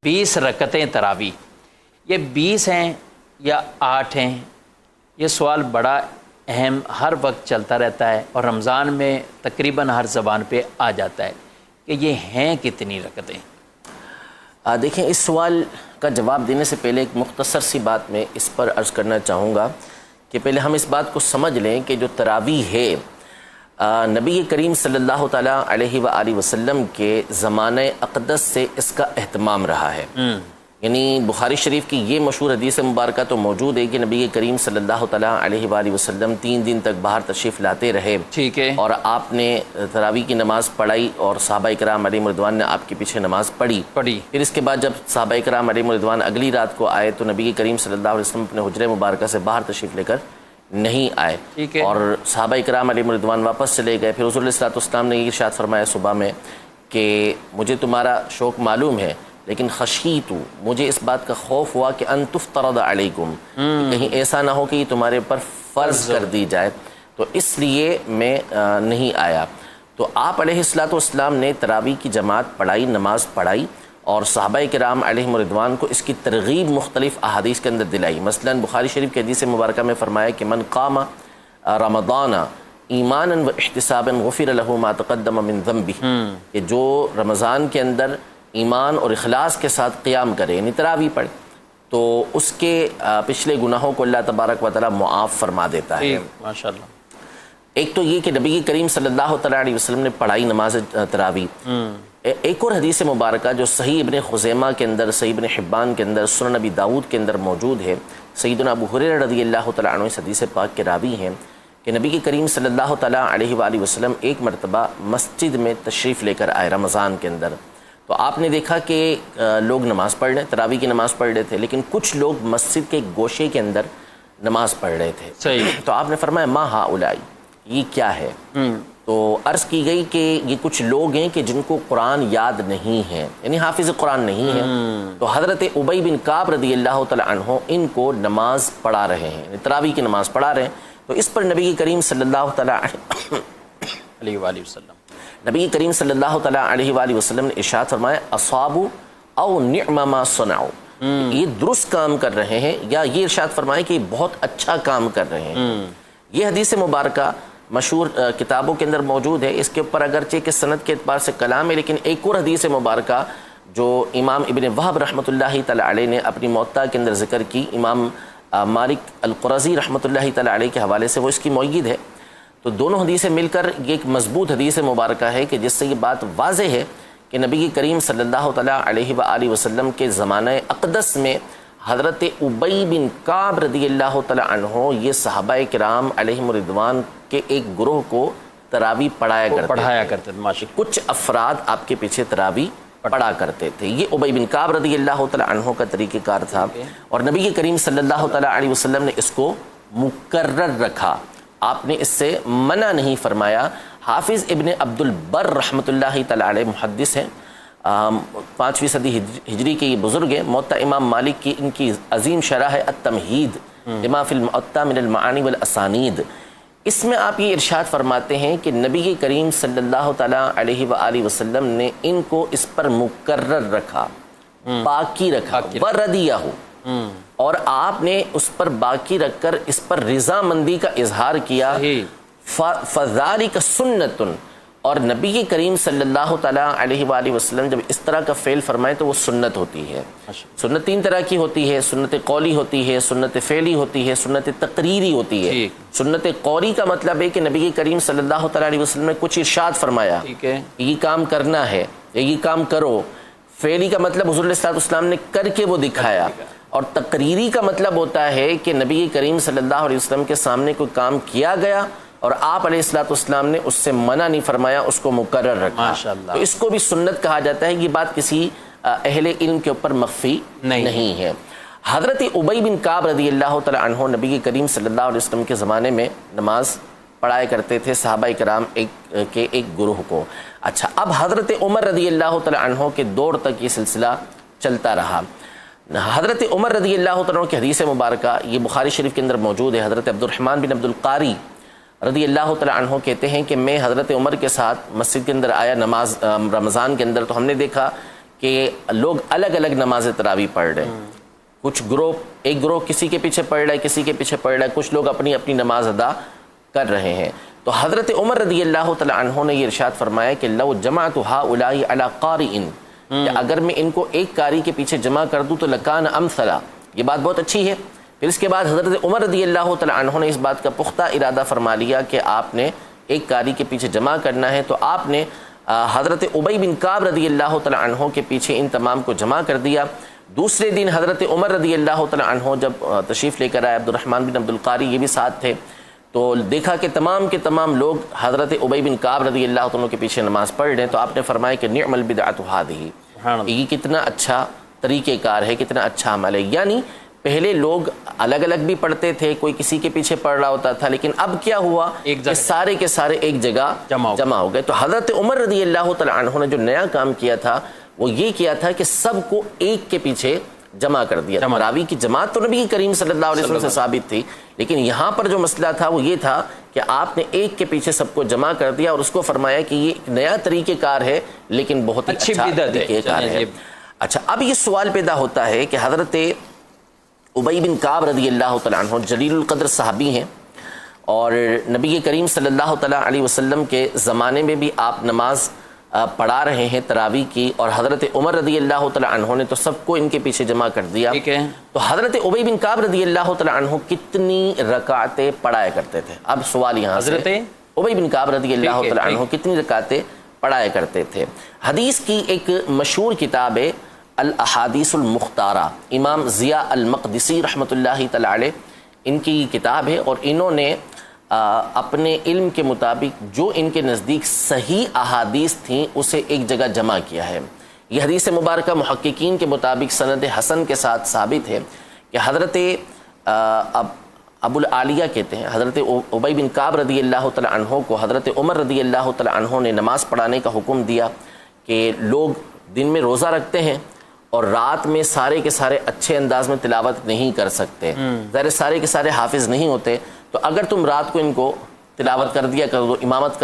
20 رکعتیں تراویح، یہ 20 ہیں یا 8 ہیں؟ یہ سوال بڑا اہم ہر وقت چلتا رہتا ہے، اور رمضان میں تقریباً ہر زبان پہ آ جاتا ہے کہ یہ ہیں کتنی رکعتیں؟ دیکھیں، اس سوال کا جواب دینے سے پہلے ایک مختصر سی بات میں اس پر عرض کرنا چاہوں گا کہ پہلے ہم اس بات کو سمجھ لیں کہ جو تراویح ہے نبی کریم صلی اللہ تعالیٰ علیہ وآلہ وسلم کے زمانہ اقدس سے اس کا اہتمام رہا ہے۔ یعنی بخاری شریف کی یہ مشہور حدیث مبارکہ تو موجود ہے کہ نبی کریم صلی اللہ تعالیٰ علیہ وآلہ وسلم 3 دن تک باہر تشریف لاتے رہے، ٹھیک ہے، اور آپ نے تراویح کی نماز پڑھائی اور صحابہ کرام علیہم رضوان نے آپ کے پیچھے نماز پڑھی۔ پھر اس کے بعد جب صحابہ کرام علیہم رضوان اگلی رات کو آئے تو نبی کریم صلی اللہ علیہ وسلم اپنے حجرہ مبارکہ سے باہر تشریف لے کر نہیں آئے، اور صحابہ کرام علیہم رضوان واپس چلے گئے۔ پھر حضور علیہ الصلوۃ والسلام نے یہ ارشاد فرمایا صبح میں کہ مجھے تمہارا شوق معلوم ہے، لیکن خشیت، مجھے اس بات کا خوف ہوا کہ ان تفترض علیکم، کہیں ایسا نہ ہو کہ یہ تمہارے پر فرض کر دی جائے، تو اس لیے میں نہیں آیا۔ تو آپ علیہ الصلوۃ والسلام نے تراویح کی جماعت پڑھائی، نماز پڑھائی، اور صحابہ کرام علیہم رضوان کو اس کی ترغیب مختلف احادیث کے اندر دلائی۔ مثلا بخاری شریف کی حدیث مبارکہ میں فرمایا کہ من قام رمضان ایمانا و احتسابا غفر له ما تقدم من ذنبه، کہ جو رمضان کے اندر ایمان اور اخلاص کے ساتھ قیام کرے، یعنی تراویح پڑھے، تو اس کے پچھلے گناہوں کو اللہ تبارک و تعالیٰ معاف فرما دیتا ہے۔ ماشاءاللہ۔ ایک تو یہ کہ نبی کریم صلی اللہ تعالیٰ علیہ وسلم نے پڑھائی نماز تراویح۔ ایک اور حدیث مبارکہ جو صحیح ابن خزیمہ کے اندر، صحیح ابن حبان کے اندر، سنن نبی داؤد کے اندر موجود ہے، سیدنا ابو ہریرہ رضی اللہ تعالیٰ عنہ اس حدیث پاک کے راوی ہیں کہ نبی کریم صلی اللہ تعالیٰ علیہ وآلہ وسلم ایک مرتبہ مسجد میں تشریف لے کر آئے رمضان کے اندر، تو آپ نے دیکھا کہ لوگ نماز پڑھ رہے، تراویح کی نماز پڑھ رہے تھے، لیکن کچھ لوگ مسجد کے گوشے کے اندر نماز پڑھ رہے تھے۔ صحیح۔ تو آپ نے فرمایا ما ہؤلاء، یہ کیا ہے؟ تو عرض کی گئی کہ یہ کچھ لوگ ہیں کہ جن کو قرآن یاد نہیں ہے، یعنی حافظ قرآن نہیں ہے۔ تو حضرت ابی بن کعب رضی اللہ تعالی عنہ ان کو نماز پڑھا رہے ہیں، تراویح کی نماز پڑھا رہے ہیں۔ تو اس پر نبی کریم صلی اللہ تعالی علیہ وآلہ وسلم نبی کریم صلی اللہ تعالی علیہ وآلہ وسلم نے ارشاد فرمایا اصابوا او نعم ما صنعوا، یہ درست کام کر رہے ہیں، یا یہ ارشاد فرمایا کہ یہ بہت اچھا کام کر رہے ہیں۔ یہ حدیث مبارکہ مشہور کتابوں کے اندر موجود ہے، اس کے اوپر اگرچہ کہ سند کے اعتبار سے کلام ہے، لیکن ایک اور حدیث مبارکہ جو امام ابن وہب رحمۃ اللہ تعالی علیہ نے اپنی موطا کے اندر ذکر کی، امام مالک القرظی رحمۃ اللہ تعالی علیہ کے حوالے سے وہ اس کی مؤید ہے۔ تو دونوں حدیثیں مل کر یہ ایک مضبوط حدیث مبارکہ ہے کہ جس سے یہ بات واضح ہے کہ نبی کریم صلی اللہ تعالیٰ علیہ وآلہ وسلم کے زمانہ اقدس میں حضرت ابی بن کعب رضی اللہ تعالیٰ عنہ یہ صحابہ کرام علیہم رضوان کے ایک گروہ کو تراویح پڑھایا کرتے تھے۔ کچھ افراد آپ کے پیچھے تراویح پڑھا کرتے تھے، یہ ابی بن کعب رضی اللہ تعالیٰ عنہ کا طریقہ کار تھا، اور نبی کریم صلی اللہ تعالیٰ علیہ وسلم نے اس کو مقرر رکھا، آپ نے اس سے منع نہیں فرمایا۔ حافظ ابن عبد البر رحمۃ اللہ تعالیٰ علیہ محدث ہیں، 5ویں صدی ہجری کے یہ بزرگ ہیں۔ موطا امام مالک کی ان کی عظیم شرح ہے التمہید لما فی الموطا من المعانی والاسانید، اس میں آپ یہ ارشاد فرماتے ہیں کہ نبی کریم صلی اللہ تعالیٰ علیہ وآلہ وسلم نے ان کو اس پر مقرر رکھا، باقی رکھا، وردیہ، اور آپ نے اس پر باقی رکھ کر اس پر رضامندی کا اظہار کیا۔ فذالک سنت، اور نبی کریم صلی اللہ تعالیٰ علیہ وآلہ وسلم جب اس طرح کا فعل فرمائے تو وہ سنت ہوتی ہے۔ سنت 3 طرح کی ہوتی ہے، سنت قولی ہوتی ہے، سنت فعلی ہوتی ہے، سنت تقریری ہوتی ہے۔ سنت قولی کا مطلب ہے کہ نبی کریم صلی اللہ تعالیٰ علیہ وسلم نے کچھ ارشاد فرمایا، یہ کام کرنا ہے یا یہ کام کرو۔ فعلی کا مطلب حضور علیہ السلام نے کر کے وہ دکھایا، اور تقریری کا مطلب ہوتا ہے کہ نبی کریم صلی اللہ علیہ وسلم کے سامنے کوئی کام کیا گیا اور آپ علیہ السلام نے اس سے منع نہیں فرمایا، اس کو مقرر رکھا، تو اس کو بھی سنت کہا جاتا ہے۔ یہ بات کسی اہل علم کے اوپر مخفی نہیں ہے۔ حضرت ابی بن کعب رضی اللہ تعالی عنہ نبی کریم صلی اللہ علیہ وسلم کے زمانے میں نماز پڑھایا کرتے تھے صحابہ کرام کے ایک گروہ کو۔ اچھا، اب حضرت عمر رضی اللہ تعالی عنہ کے دور تک یہ سلسلہ چلتا رہا۔ حضرت عمر رضی اللہ تعالی عنہ کی حدیث مبارکہ یہ بخاری شریف کے اندر موجود ہے۔ حضرت عبد الرحمن بن عبد القاری رضی اللہ تعالی عنہ کہتے ہیں کہ میں حضرت عمر کے ساتھ مسجد کے اندر آیا نماز رمضان کے اندر، تو ہم نے دیکھا کہ لوگ الگ الگ نماز تراویح پڑھ رہے ہیں، کچھ گروہ، ایک گروہ کسی کے پیچھے پڑھ رہا ہے، کسی کے پیچھے پڑھ رہا ہے، کچھ لوگ اپنی اپنی نماز ادا کر رہے ہیں۔ تو حضرت عمر رضی اللہ تعالی عنہ نے یہ ارشاد فرمایا کہ لو جمعت هؤلاء علی قارئ، کہ اگر میں ان کو ایک قاری کے پیچھے جمع کر دوں تو لکان امثلا، یہ بات بہت اچھی ہے۔ پھر اس کے بعد حضرت عمر رضی اللہ تعالی عنہ نے اس بات کا پختہ ارادہ فرما لیا کہ آپ نے ایک قاری کے پیچھے جمع کرنا ہے، تو آپ نے حضرت ابی بن کعب رضی اللہ تعالی عنہ کے پیچھے ان تمام کو جمع کر دیا۔ دوسرے دن حضرت عمر رضی اللہ تعالی عنہ جب تشریف لے کر آئے، عبد الرحمن بن عبد القاری یہ بھی ساتھ تھے، تو دیکھا کہ تمام کے تمام لوگ حضرت ابی بن کعب رضی اللہ عنہ کے پیچھے نماز پڑھ رہے ہیں، تو آپ نے فرمایا کہ نعم البدعۃ هذه، یہ کتنا اچھا طریقہ کار ہے، کتنا اچھا عمل ہے۔ یعنی پہلے لوگ الگ الگ بھی پڑھتے تھے، کوئی کسی کے پیچھے پڑھ رہا ہوتا تھا، لیکن اب کیا ہوا کہ سارے کے سارے ایک جگہ جمع ہو گئے۔ تو حضرت عمر رضی اللہ تعالی عنہ نے جو نیا کام کیا تھا وہ یہ کیا تھا کہ سب کو ایک کے پیچھے جمع کر دیا۔ تراویح کی جماعت تو نبی کریم صلی اللہ علیہ وسلم سے ثابت تھی، لیکن یہاں پر جو مسئلہ تھا وہ یہ تھا کہ آپ نے ایک کے پیچھے سب کو جمع کر دیا اور اس کو فرمایا کہ یہ ایک نیا طریقہ کار ہے، لیکن بہت ہی اچھا طریقہ کار ہے۔ اچھا، اب یہ سوال پیدا ہوتا ہے کہ حضرت ابی بن کعب رضی اللہ تعالیٰ عنہ جلیل القدر صحابی ہیں، اور نبی کریم صلی اللہ تعالیٰ علیہ وسلم کے زمانے میں بھی آپ نماز پڑھا رہے ہیں تراویح کی، اور حضرت عمر رضی اللہ تعالیٰ عنہ نے تو سب کو ان کے پیچھے جمع کر دیا۔ تو حضرت ابی بن کعب رضی اللہ تعالیٰ عنہ کتنی رکعتیں پڑھایا کرتے تھے؟ اب سوال یہاں سے، حضرت ابی بن کعب رضی اللہ تعالیٰ عنہ کتنی رکعتیں پڑھایا کرتے تھے؟ حدیث کی ایک مشہور کتاب ہے الاحادیث المختارہ، امام ضیاء المقدسی رحمۃ اللہ تعالی علیہ، ان کی کتاب ہے، اور انہوں نے اپنے علم کے مطابق جو ان کے نزدیک صحیح احادیث تھیں اسے ایک جگہ جمع کیا ہے۔ یہ حدیث مبارکہ محققین کے مطابق سند حسن کے ساتھ ثابت ہے کہ حضرت ابو العالیہ کہتے ہیں، حضرت ابی بن کعب رضی اللہ تعالی عنہ کو حضرت عمر رضی اللہ تعالی عنہ نے نماز پڑھانے کا حکم دیا کہ لوگ دن میں روزہ رکھتے ہیں اور رات میں سارے کے سارے اچھے انداز میں تلاوت نہیں کر سکتے، ظاہر سارے کے سارے حافظ نہیں ہوتے، تو اگر تم رات کو ان کو تلاوت کر دیا کرو، امامت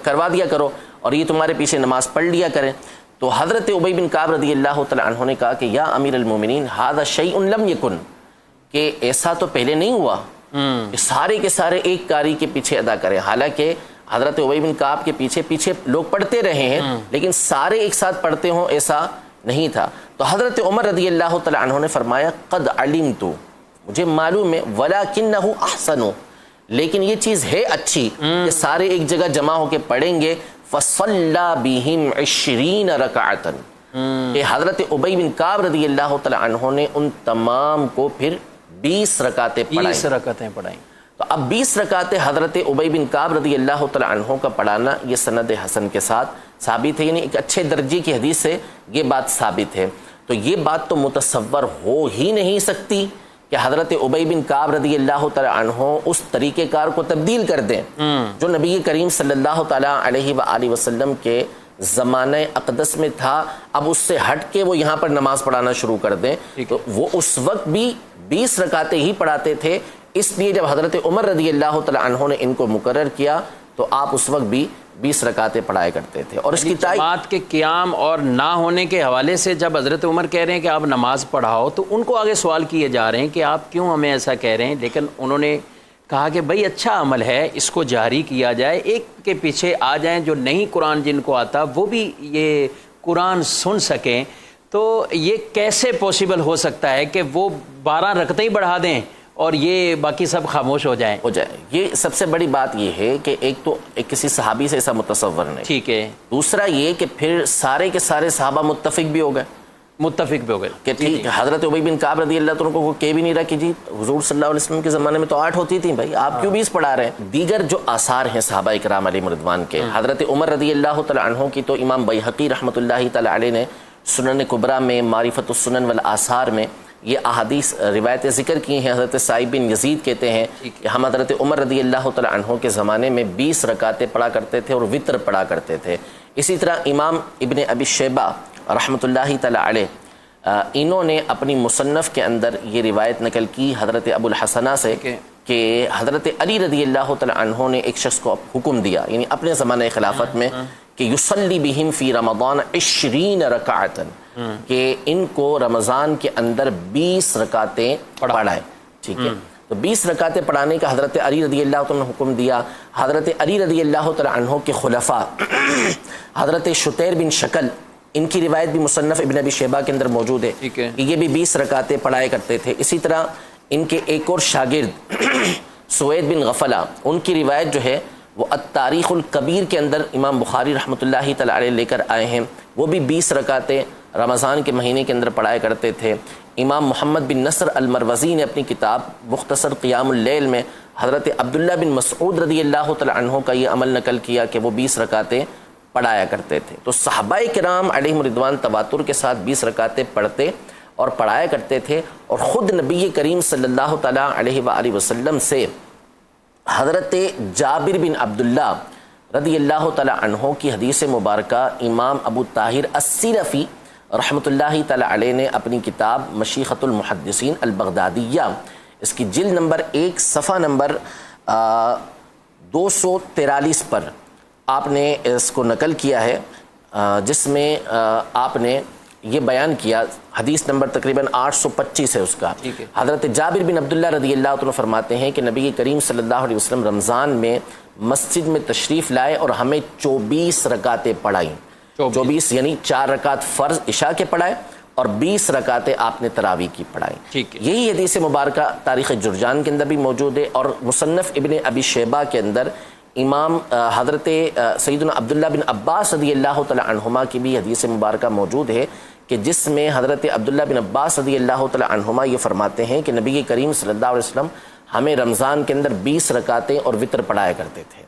کروا دیا کرو، اور یہ تمہارے پیچھے نماز پڑھ لیا کریں۔ تو حضرت ابی بن کعب رضی اللہ تعالی عنہ نے کہا کہ یا امیر المومنین ھذا شیء لم یکن، کہ ایسا تو پہلے نہیں ہوا کہ سارے کے سارے ایک قاری کے پیچھے ادا کریں، حالانکہ حضرت ابی بن کعب کے پیچھے لوگ پڑھتے رہے ہیں، لیکن سارے ایک ساتھ پڑھتے ہوں ایسا نہیں تھا۔ تو حضرت عمر رضی اللہ تعالی عنہ نے فرمایا قد علمت، مجھے معلوم ہے، ولکنہ احسن، لیکن یہ چیز ہے اچھی کہ سارے ایک جگہ جمع ہو کے پڑھیں گے۔ فصلی بہم 20 رکعتا، کہ حضرت ابی بن کعب رضی اللہ تعالی عنہ نے ان تمام کو پھر 20 رکعتیں پڑھائیں۔ تو اب 20 رکعتیں حضرت ابی بن کعب رضی اللہ تعالی عنہ کا پڑھانا یہ سند حسن کے ساتھ ثابت ہے، یعنی ایک اچھے درجے کی حدیث سے یہ بات ثابت ہے۔ تو یہ بات تو متصور ہو ہی نہیں سکتی کہ حضرت ابی بن کعب رضی اللہ تعالی عنہ اس طریقہ کار کو تبدیل کر دیں جو نبی کریم صلی اللہ تعالی علیہ وآلہ وسلم کے زمانہ اقدس میں تھا، اب اس سے ہٹ کے وہ یہاں پر نماز پڑھانا شروع کر دیں۔ تو وہ اس وقت بھی 20 رکعتیں ہی پڑھاتے تھے، اس لیے جب حضرت عمر رضی اللہ تعالی عنہ نے ان کو مقرر کیا تو آپ اس وقت بھی 20 رکعتیں پڑھایا کرتے تھے۔ اور اس کی جماعت کے قیام اور نہ ہونے کے حوالے سے جب حضرت عمر کہہ رہے ہیں کہ آپ نماز پڑھاؤ، تو ان کو آگے سوال کیے جا رہے ہیں کہ آپ کیوں ہمیں ایسا کہہ رہے ہیں، لیکن انہوں نے کہا کہ بھائی اچھا عمل ہے، اس کو جاری کیا جائے، ایک کے پیچھے آ جائیں، جو نہیں قرآن جن کو آتا وہ بھی یہ قرآن سن سکیں۔ تو یہ کیسے پوسیبل ہو سکتا ہے کہ وہ 12 رکعتیں ہی بڑھا دیں اور یہ باقی سب خاموش ہو جائیں؟ یہ سب سے بڑی بات یہ ہے کہ ایک تو کسی صحابی سے ایسا متصور نہیں، ٹھیک ہے، دوسرا یہ کہ پھر سارے کے سارے صحابہ متفق بھی ہو گئے کہ ٹھیک ہے، حضرت ابی بن کعب رضی اللہ عنہ کو کہہ بھی نہیں رہا کہ جی حضور صلی اللہ علیہ وسلم کے زمانے میں تو 8 ہوتی تھیں، بھائی آپ کیوں 20 پڑھا رہے ہیں؟ دیگر جو آثار ہیں صحابہ کرام علیہم رضوان کے، حضرت عمر رضی اللہ تعالی عنہ کی تو امام بیہقی رحمۃ اللہ تعالی علیہ نے سنن کبریٰ میں معرفت السنن والآثار میں یہ احادیث روایتیں ذکر کی ہیں۔ حضرت سعید بن یزید کہتے ہیں کہ ہم حضرت عمر رضی اللہ تعالی عنہ کے زمانے میں 20 رکعتیں پڑھا کرتے تھے اور وطر پڑھا کرتے تھے۔ اسی طرح امام ابن ابی شیبہ رحمۃ اللہ تعالی علیہ، انہوں نے اپنی مصنف کے اندر یہ روایت نقل کی حضرت ابو الحسنہ سے کہ حضرت علی رضی اللہ تعالی عنہ نے ایک شخص کو حکم دیا، یعنی اپنے زمانہ خلافت میں، کہ یصلی بہم فی رمضان 20 رکعتن، کہ ان کو رمضان کے اندر 20 رکعتیں پڑھائے. ٹھیک ہے، تو 20 رکعتیں پڑھانے کا حضرت علی رضی اللہ تعالیٰ نے حکم دیا. حضرت علی رضی اللہ تعالیٰ عنہ کے خلفاء حضرت شتیر بن شکل، ان کی روایت بھی مصنف ابن ابی شیبہ کے اندر موجود ہے کہ یہ بھی 20 رکعتیں پڑھائے کرتے تھے. اسی طرح ان کے ایک اور شاگرد سوید بن غفلہ، ان کی روایت جو ہے وہ التاریخ الکبیر کے اندر امام بخاری رحمۃ اللہ تعالی علیہ لے کر آئے ہیں. وہ بھی 20 رکعتیں رمضان کے مہینے کے اندر پڑھایا کرتے تھے. امام محمد بن نصر المروزی نے اپنی کتاب مختصر قیام اللیل میں حضرت عبداللہ بن مسعود رضی اللہ تعالی عنہ کا یہ عمل نقل کیا کہ وہ 20 رکعتیں پڑھایا کرتے تھے. تو صحابہ کرام علیہم رضوان تواتر کے ساتھ 20 رکعتیں پڑھتے اور پڑھایا کرتے تھے. اور خود نبی کریم صلی اللہ تعالیٰ علیہ وآلہ وسلم سے حضرت جابر بن عبداللہ رضی اللہ تعالیٰ عنہ کی حدیث مبارکہ امام ابو طاہر السیرفی رحمۃ اللہ تعالیٰ علیہ نے اپنی کتاب مشیخۃ المحدثین البغدادیہ، اس کی جلد نمبر 1 صفحہ نمبر 243 پر آپ نے اس کو نقل کیا ہے، جس میں آپ نے یہ بیان کیا. حدیث نمبر تقریباً 825 ہے اس کا. حضرت جابر بن عبداللہ رضی اللہ عنہ فرماتے ہیں کہ نبی کریم صلی اللہ علیہ وسلم رمضان میں مسجد میں تشریف لائے اور ہمیں 24 رکعتیں پڑھائیں. 24 یعنی 4 رکعت فرض عشاء کے پڑھائے اور 20 رکعتیں آپ نے تراویح کی پڑھائیں. یہی حدیث مبارکہ تاریخ جرجان کے اندر بھی موجود ہے، اور مصنف ابن ابی شیبہ کے اندر امام حضرت سیدنا عبداللہ بن عباس رضی اللہ تعالی عنہما کی بھی حدیث مبارکہ موجود ہے، کہ جس میں حضرت عبداللہ بن عباس رضی اللہ تعالی عنہما یہ فرماتے ہیں کہ نبی کریم صلی اللہ علیہ وسلم ہمیں رمضان کے اندر 20 رکعتیں اور وطر پڑھایا کرتے تھے.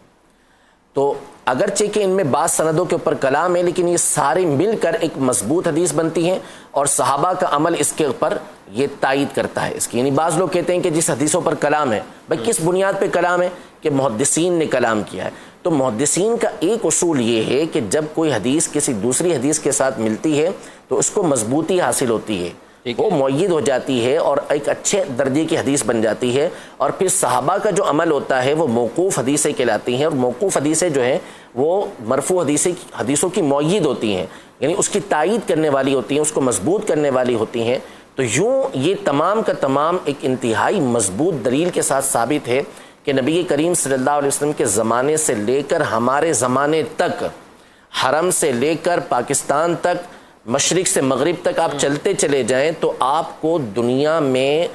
تو اگرچہ کہ ان میں بعض سندوں کے اوپر کلام ہے، لیکن یہ سارے مل کر ایک مضبوط حدیث بنتی ہیں، اور صحابہ کا عمل اس کے اوپر یہ تائید کرتا ہے اس کی. یعنی بعض لوگ کہتے ہیں کہ جس حدیثوں پر کلام ہے، بھائی کس بنیاد پہ کلام ہے؟ کہ محدثین نے کلام کیا ہے. تو محدثین کا ایک اصول یہ ہے کہ جب کوئی حدیث کسی دوسری حدیث کے ساتھ ملتی ہے تو اس کو مضبوطی حاصل ہوتی ہے، وہ مؤید ہو جاتی ہے اور ایک اچھے درجے کی حدیث بن جاتی ہے. اور پھر صحابہ کا جو عمل ہوتا ہے وہ موقوف حدیثیں کہلاتی ہیں، اور موقوف حدیثیں جو ہیں وہ مرفوع حدیثوں کی مؤید ہوتی ہیں، یعنی اس کی تائید کرنے والی ہوتی ہیں، اس کو مضبوط کرنے والی ہوتی ہیں. تو یوں یہ تمام کا تمام ایک انتہائی مضبوط دلیل کے ساتھ ثابت ہے کہ نبی کریم صلی اللہ علیہ وسلم کے زمانے سے لے کر ہمارے زمانے تک، حرم سے لے کر پاکستان تک، مشرق سے مغرب تک آپ چلتے چلے جائیں تو آپ کو دنیا میں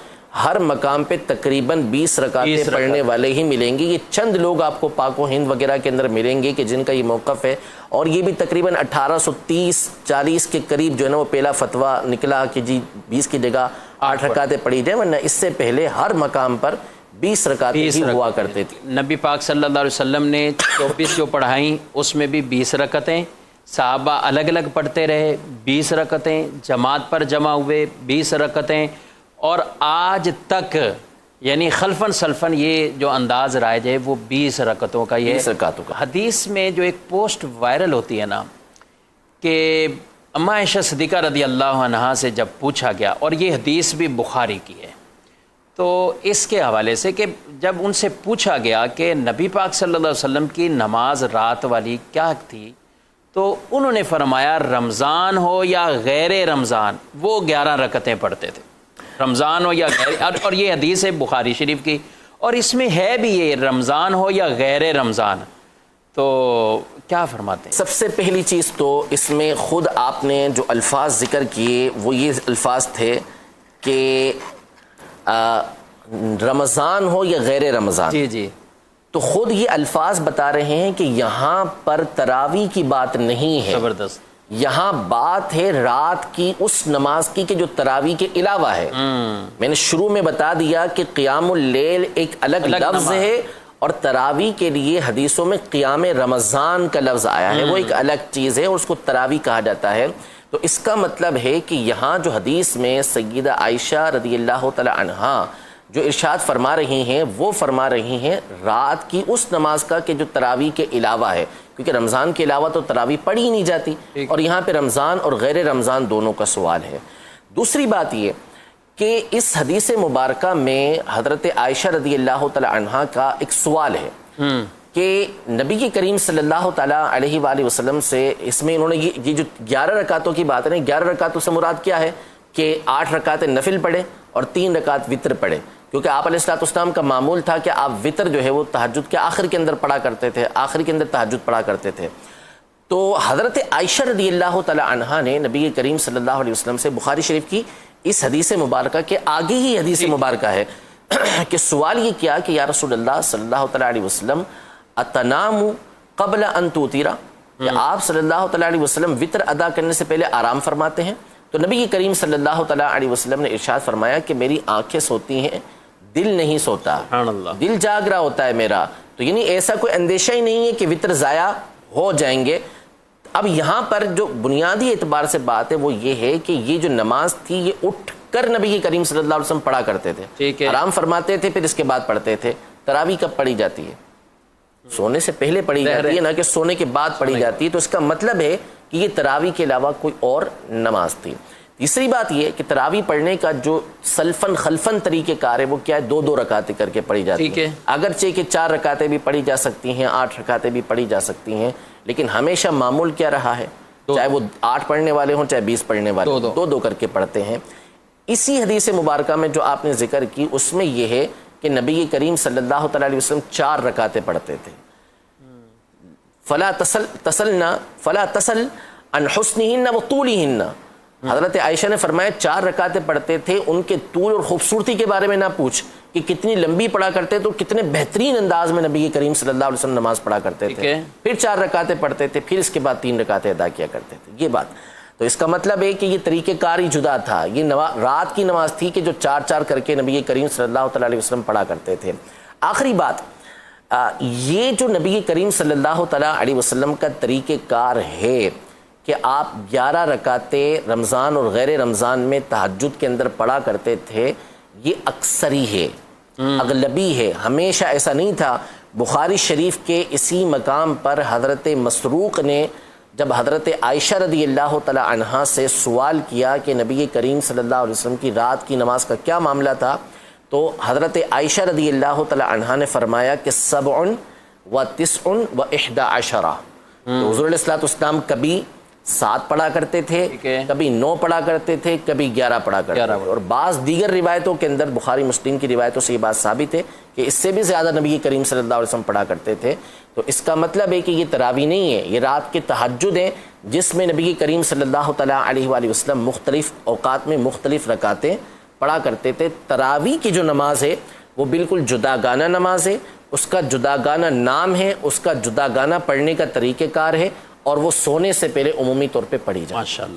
ہر مقام پہ تقریباً 20 رکعتیں پڑھنے والے ہی ملیں گے. یہ چند لوگ آپ کو پاک و ہند وغیرہ کے اندر ملیں گے کہ جن کا یہ موقف ہے، اور یہ بھی تقریباً 1830-40 کے قریب جو ہے نا وہ پہلا فتویٰ نکلا کہ جی 20 کی جگہ 8 رکعتیں پڑھی جائیں، ورنہ اس سے پہلے ہر مقام پر 20 رکعتیں ہی ہوا کرتے تھے. نبی پاک صلی اللہ علیہ وسلم نے 24 جو پڑھائیں اس میں بھی 20 رکعتیں، صحابہ الگ الگ پڑھتے رہے 20 رکعتیں، جماعت پر جمع ہوئے 20 رکعتیں، اور آج تک یعنی خلفاً سلفاً یہ جو انداز رائج ہے وہ 20 رکعتوں کا. یہ 20 رکعتوں کا. حدیث میں جو ایک پوسٹ وائرل ہوتی ہے نا کہ اماں عائشہ صدیقہ رضی اللہ عنہا سے جب پوچھا گیا، اور یہ حدیث بھی بخاری کی ہے، تو اس کے حوالے سے کہ جب ان سے پوچھا گیا کہ نبی پاک صلی اللہ علیہ وسلم کی نماز رات والی کیا تھی، تو انہوں نے فرمایا رمضان ہو یا غیر رمضان وہ 11 رکعتیں پڑھتے تھے، رمضان ہو یا غیر. اور یہ حدیث ہے بخاری شریف کی، اور اس میں ہے بھی یہ رمضان ہو یا غیر رمضان. تو کیا فرماتے ہیں؟ سب سے پہلی چیز تو اس میں خود آپ نے جو الفاظ ذکر کیے وہ یہ الفاظ تھے کہ رمضان ہو یا غیر رمضان. جی جی. تو خود یہ الفاظ بتا رہے ہیں کہ یہاں پر تراویح کی بات نہیں ہے، زبردست. یہاں بات ہے رات کی اس نماز کی کہ جو تراویح کے علاوہ ہے. میں نے شروع میں بتا دیا کہ قیام اللیل ایک الگ لفظ ہے، اور تراویح کے لیے حدیثوں میں قیام رمضان کا لفظ آیا ہے، وہ ایک الگ چیز ہے اور اس کو تراویح کہا جاتا ہے. تو اس کا مطلب ہے کہ یہاں جو حدیث میں سیدہ عائشہ رضی اللہ تعالی عنہا جو ارشاد فرما رہی ہیں وہ فرما رہی ہیں رات کی اس نماز کا کہ جو تراویح کے علاوہ ہے، کیونکہ رمضان کے علاوہ تو تراویح پڑھی ہی نہیں جاتی، اور یہاں پہ رمضان اور غیر رمضان دونوں کا سوال ہے. دوسری بات یہ کہ اس حدیث مبارکہ میں حضرت عائشہ رضی اللہ تعالی عنہا کا ایک سوال ہے کہ نبی کریم صلی اللہ تعالیٰ علیہ وآلہ وسلم سے اس میں انہوں نے یہ جو 11 رکعتوں کی بات ہے، 11 رکعتوں سے مراد کیا ہے کہ 8 رکعتیں نفل پڑھے اور 3 رکعت وطر پڑھے، کیونکہ آپ علیہ السلام کا معمول تھا کہ آپ وطر جو ہے وہ تہجد کے آخر کے اندر پڑھا کرتے تھے، آخر کے اندر تہجد پڑھا کرتے تھے۔ تو حضرت عائشہ رضی اللہ تعالیٰ عنہا نے نبی کریم صلی اللہ علیہ وسلم سے بخاری شریف کی اس حدیث مبارکہ کے آگے ہی حدیث مبارکہ ہے کہ سوال یہ کیا کہ یا رسول اللہ صلی اللہ تعالیٰ علیہ وسلم اتنام قبل ان توتیرا، کہ آپ صلی اللہ تعالیٰ علیہ وسلم وطر ادا کرنے سے پہلے آرام فرماتے ہیں؟ تو نبی کریم صلی اللہ تعالیٰ علیہ وسلم نے ارشاد فرمایا کہ میری آنکھیں سوتی ہیں، دل نہیں سوتا، دل جاگ رہا ہوتا ہے میرا، تو یعنی ایسا کوئی اندیشہ ہی نہیں ہے کہ وطر ضائع ہو جائیں گے۔ اب یہاں پر جو بنیادی اعتبار سے بات ہے وہ یہ ہے کہ یہ جو نماز تھی یہ اٹھ کر نبی کریم صلی اللہ علیہ وسلم پڑھا کرتے تھے، آرام فرماتے تھے، پھر اس کے بعد پڑھتے تھے۔ تراویح کب پڑھی جاتی ہے؟ سونے سے پہلے پڑھی جاتی ہے، نہ کہ سونے کے بعد پڑھی جاتی ہے، تو اس کا مطلب ہے کہ یہ تراویح کے علاوہ کوئی اور نماز تھی۔ تیسری بات یہ کہ تراویح پڑھنے کا جو سلفن خلفن طریقہ کار ہے وہ کیا ہے؟ 2 رکعتیں کر کے پڑھی جاتی ہیں، اگرچہ کہ 4 رکعتیں بھی پڑھی جا سکتی ہیں، 8 رکعتیں بھی پڑھی جا سکتی ہیں، لیکن ہمیشہ معمول کیا رہا ہے؟ چاہے وہ 8 پڑھنے والے ہوں چاہے 20 پڑھنے والے ہوں، 2 کر کے پڑھتے ہیں۔ اسی حدیث مبارکہ میں جو آپ نے ذکر کی اس میں یہ ہے کہ نبی کریم صلی اللہ تعالیٰ علیہ وسلم 4 رکعتیں پڑھتے تھے۔ فلا تسل عن حسنہن و طولہن، حضرت عائشہ نے فرمایا 4 رکعتیں پڑھتے تھے، ان کے طول اور خوبصورتی کے بارے میں نہ پوچھ کہ کتنی لمبی پڑھا کرتے تو کتنے بہترین انداز میں نبی کریم صلی اللہ علیہ وسلم نماز پڑھا کرتے تھے، پھر 4 رکعتیں پڑھتے تھے، پھر اس کے بعد 3 رکعتیں ادا کیا کرتے تھے۔ یہ بات تو اس کا مطلب ہے کہ یہ طریقہ کار ہی جدا تھا، یہ رات کی نماز تھی کہ جو 4 کر کے نبی کریم صلی اللہ تعالیٰ علیہ وسلم پڑھا کرتے تھے۔ آخری بات، یہ جو نبی کریم صلی اللہ تعالیٰ علیہ وسلم کا طریقہ کار ہے کہ آپ 11 رکعتیں رمضان اور غیر رمضان میں تہجد کے اندر پڑھا کرتے تھے، یہ اکثری ہے، اغلبی ہے، ہمیشہ ایسا نہیں تھا۔ بخاری شریف کے اسی مقام پر حضرت مسروق نے جب حضرت عائشہ رضی اللہ تعالی عنہا سے سوال کیا کہ نبی کریم صلی اللہ علیہ وسلم کی رات کی نماز کا کیا معاملہ تھا، تو حضرت عائشہ رضی اللہ تعالی عنہا نے فرمایا کہ 7 و 9 و 11، تو حضور علیہ السلام کبھی 7 پڑھا کرتے تھے، کبھی 9 پڑھا کرتے تھے، کبھی 11 پڑھا کرتے تھے، اور بعض دیگر روایتوں کے اندر بخاری مسلم کی روایتوں سے یہ بات ثابت ہے کہ اس سے بھی زیادہ نبی کریم صلی اللہ علیہ وسلم پڑھا کرتے تھے۔ تو اس کا مطلب ہے کہ یہ تراویح نہیں ہے، یہ رات کے تہجد ہیں جس میں نبی کریم صلی اللہ تعالیٰ علیہ وآلہ وسلم مختلف اوقات میں مختلف رکعتیں پڑھا کرتے تھے۔ تراویح کی جو نماز ہے وہ بالکل جدا گانا نماز ہے، اس کا جدا گانا نام ہے، اس کا جدا گانا پڑھنے کا طریقہ کار ہے، اور وہ سونے سے پہلے عمومی طور پہ پڑھی جائے۔ ماشاءاللہ۔